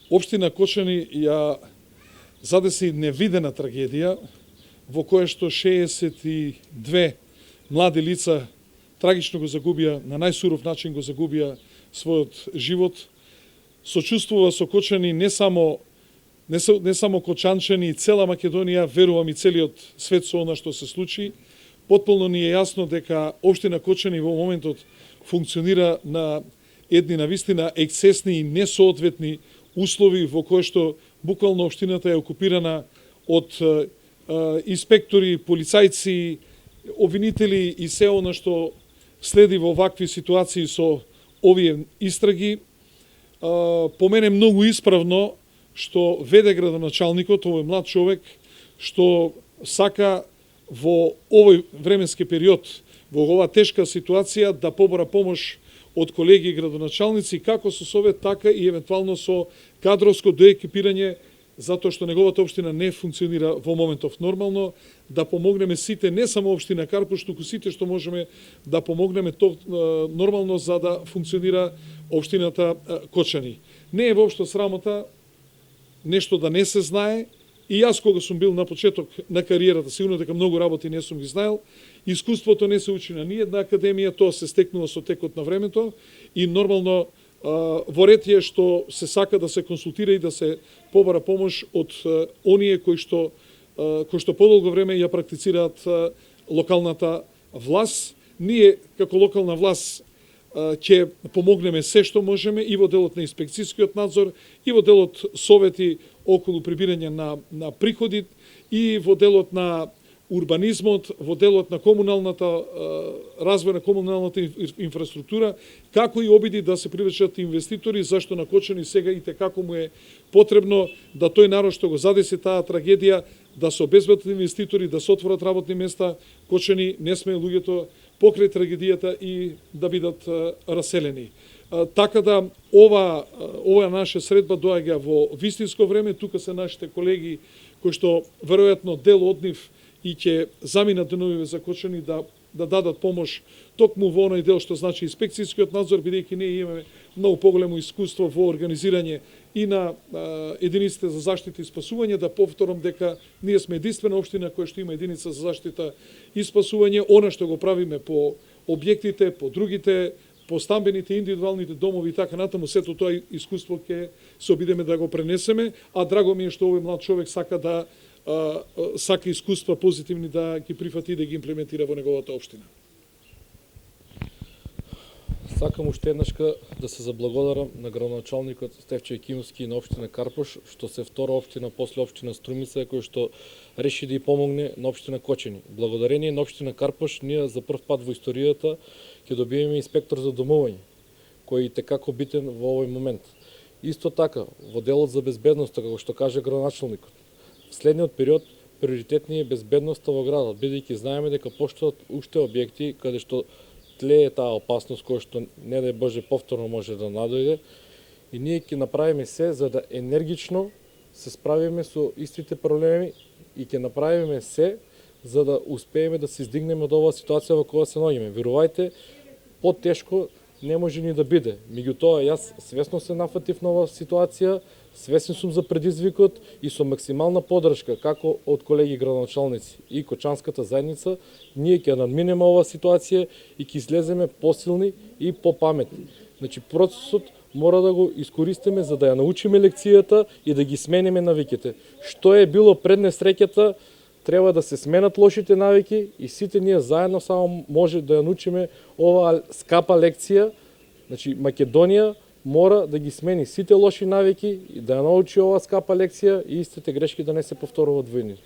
Општина Кочани ја задеси невидена трагедија во која што 62 млади лица трагично го загубија, на најсуров начин го загубија својот живот. Сочувствува со Кочани не само кочанчани и цела Македонија, верувам и целиот свет со она што се случи. Потполно ни е јасно дека општина Кочани во моментот функционира на едни навистина ексцесни и несоодветни услови во кои што буквално општината е окупирана од инспектори, полицајци, обвинители и се она што следи во вакви ситуации со овие истраги. По мене многу исправно што веде градоначалникот, овој млад човек, што сака во овој временски период, во оваа тешка ситуација, да побора помош од колеги и градоначалници, како со совет, така и евентуално со кадровско доекипирање, затоа што неговата општина не функционира во моментов нормално, да помогнеме сите, не само општина Карпуш, туку сите што можеме да помогнеме нормално за да функционира општината Кочани. Не е воопшто срамота нешто да не се знае. И јас кога сум бил на почеток на кариерата, сигурно дека многу работи не сум ги знаел, искуството не се учи на ниедна академија, тоа се стекнува со текот на времето и нормално во ред е што се сака да се консултира и да се побара помош од оние кои што подолго време ја практицираат локалната власт. Ние како локална власт ќе помогнеме се што можеме и во делот на инспекцијскиот надзор, и во делот совети околу прибирање на приходи, и во делот на урбанизмот, во делот на комуналната развој на комуналната инфраструктура, како и обиди да се привлечат инвеститори, зашто на Кочани сега и како му е потребно да тој народ што го задеси таа трагедија, да се обезбедат инвеститори, да се отворат работни места. Кочани не сме луѓето покрај трагедијата и да бидат раселени. Така да ова наша средба доаѓа во вистинско време. Тука се нашите колеги кои што веројатно дел од нив и ќе заминат деновиве за Кочани да дадат помош токму во оној дел што значи инспекцијскиот надзор, бидејќи ние имаме многу поголемо искуство во организирање и на единиците за заштита и спасување. Да повторам дека ние сме единствена општина која што има единица за заштита и спасување. Она што го правиме по објектите, по другите, по стамбените, индивидуалните домови и така натаму, сето тоа искуство ќе се обидеме да го пренесеме, а драго ми е што овој млад човек сака искуства позитивни да ги прифати и да ги имплементира во неговата општина. Сакам уште еднашка да се заблагодарам на градоначалникот Стефче Екимовски и на општина Карпуш, што се втора општина после општина Струмица, кој што реши да ја помогне на општина Кочани. Благодарение на општина Карпуш, ние за прв пат во историјата ќе добиеме инспектор за домување, кој е текако битен во овој момент. Исто така, во делот за безбедност, како што каже градоначалникот, в следниот период приоритет ни е безбедноста во градот, бидејќи знаеме дека постојат уште објекти каде што тлее таа опасност која што не дај Боже повторно може да надојде, и ние ќе направиме се за да енергично се справиме со истите проблеми и ќе направиме се за да успееме да се издигнеме од оваа ситуација во која се наоѓаме. Верувајте, потешко не може ни да биде. Меѓутоа, јас свесно се нафатив на оваа ситуација, свесен сум за предизвикот и со максимална поддршка како од колеги градоначалници и кочанската заедница, ние ќе надминеме оваа ситуација и ќе излеземе посилни и попаметни. Значи, процесот мора да го искористиме за да ја научиме лекцијата и да ги смениме навиките. Што е било пред несреќата, треба да се сменат лошите навики и сите ние заедно само може да ја научиме оваа скапа лекција. Значи, Македонија мора да ги смени сите лоши навики и да ја научи оваа скапа лекција и истите грешки да не се повторуваат во иднина.